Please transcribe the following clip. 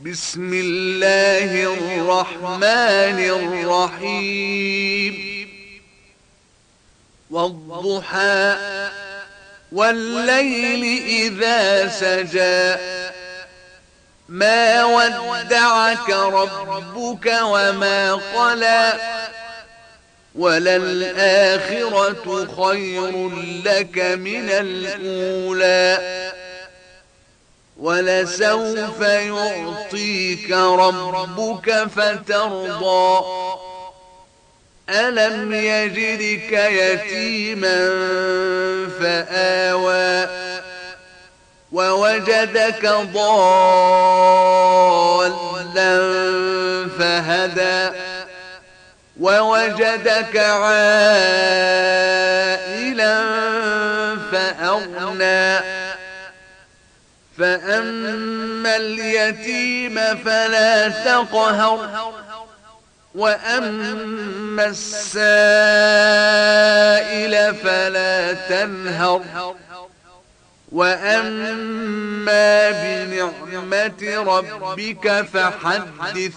بسم الله الرحمن الرحيم والضحى والليل إذا سجى ما ودعك ربك وما قلى وللآخرة خير لك من الأولى ولسوف يعطيك ربك فترضى ألم يجدك يتيما فآوى ووجدك ضالا فهدى ووجدك عائلا فأغنى فأما اليتيم فلا تقهر وأما السائل فلا تنهر وأما بنعمة ربك فحدث